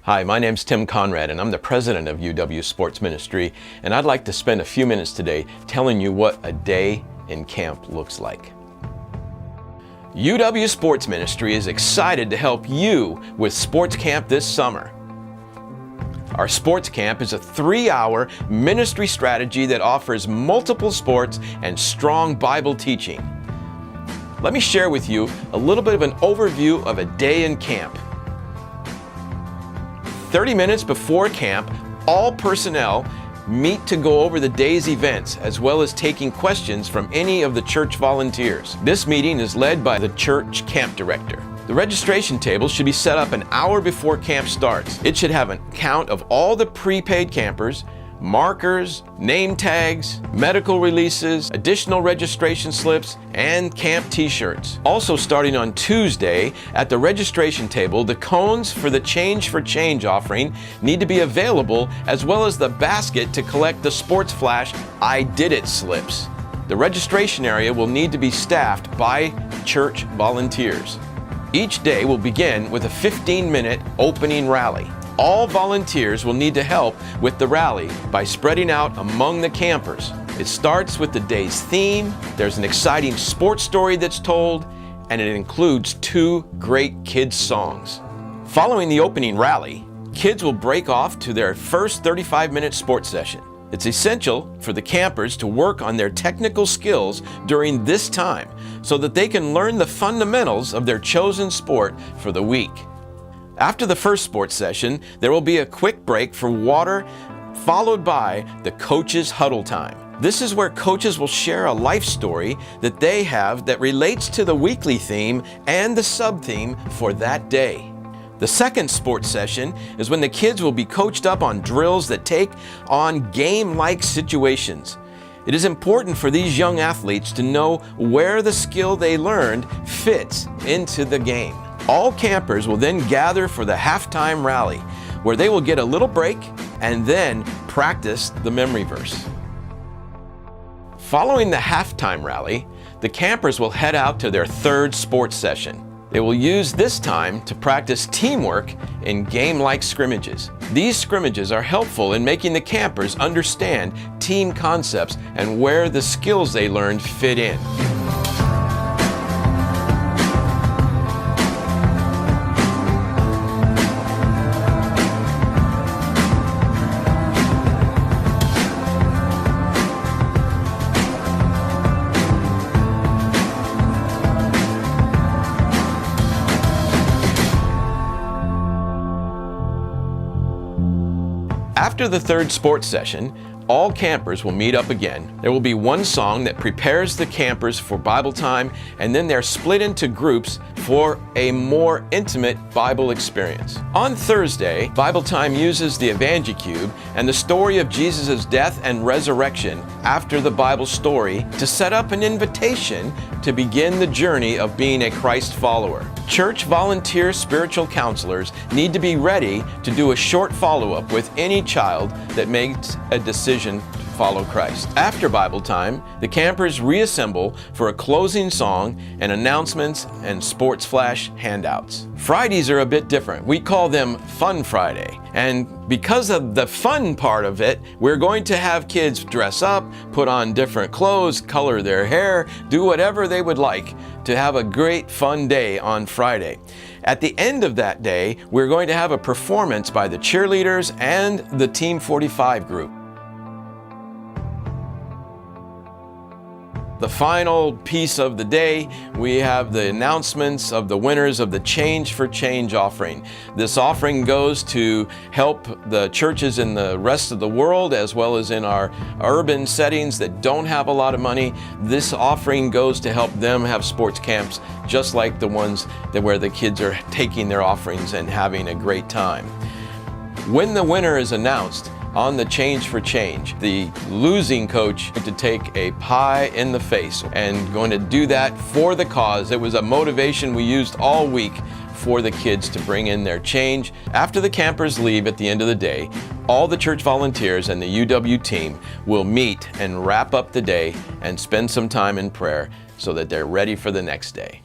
Hi, my name's Tim Conrad and I'm the president of UW Sports Ministry, and I'd like to spend a few minutes today telling you what a day in camp looks like. UW Sports Ministry is excited to help you with sports camp this summer. Our sports camp is a 3-hour ministry strategy that offers multiple sports and strong Bible teaching. Let me share with you a little bit of an overview of a day in camp. 30 minutes before camp, all personnel meet to go over the day's events as well as taking questions from any of the church volunteers. This meeting is led by the church camp director. The registration table should be set up an hour before camp starts. It should have a count of all the prepaid campers, markers, name tags, medical releases, additional registration slips, and camp t-shirts. Also starting on Tuesday, at the registration table, the cones for the Change for Change offering need to be available, as well as the basket to collect the Sports Flash I Did It slips. The registration area will need to be staffed by church volunteers. Each day will begin with a 15-minute opening rally. All volunteers will need to help with the rally by spreading out among the campers. It starts with the day's theme, there's an exciting sports story that's told, and it includes 2 great kids' songs. Following the opening rally, kids will break off to their first 35-minute sports session. It's essential for the campers to work on their technical skills during this time so that they can learn the fundamentals of their chosen sport for the week. After the first sports session, there will be a quick break for water, followed by the coaches' huddle time. This is where coaches will share a life story that they have that relates to the weekly theme and the sub-theme for that day. The second sports session is when the kids will be coached up on drills that take on game-like situations. It is important for these young athletes to know where the skill they learned fits into the game. All campers will then gather for the halftime rally, where they will get a little break and then practice the memory verse. Following the halftime rally, the campers will head out to their third sports session. They will use this time to practice teamwork in game-like scrimmages. These scrimmages are helpful in making the campers understand team concepts and where the skills they learned fit in. After the third sports session, all campers will meet up again. There will be one song that prepares the campers for Bible time, and then they're split into groups for a more intimate Bible experience. On Thursday, Bible time uses the Evangicube and the story of Jesus' death and resurrection after the Bible story to set up an invitation to begin the journey of being a Christ follower. Church volunteer spiritual counselors need to be ready to do a short follow-up with any child that makes a decision to follow Christ. After Bible time, the campers reassemble for a closing song and announcements and Sports Flash handouts. Fridays are a bit different. We call them Fun Friday. And because of the fun part of it, we're going to have kids dress up, put on different clothes, color their hair, do whatever they would like to have a great fun day on Friday. At the end of that day, we're going to have a performance by the cheerleaders and the Team 45 group. The final piece of the day, we have the announcements of the winners of the Change for Change offering. This offering goes to help the churches in the rest of the world, as well as in our urban settings that don't have a lot of money. This offering goes to help them have sports camps just like the ones where the kids are taking their offerings and having a great time. When the winner is announced, on the Change for Change, the losing coach to take a pie in the face and going to do that for the cause. It was a motivation we used all week for the kids to bring in their change. After the campers leave at the end of the day, all the church volunteers and the UW team will meet and wrap up the day and spend some time in prayer so that they're ready for the next day.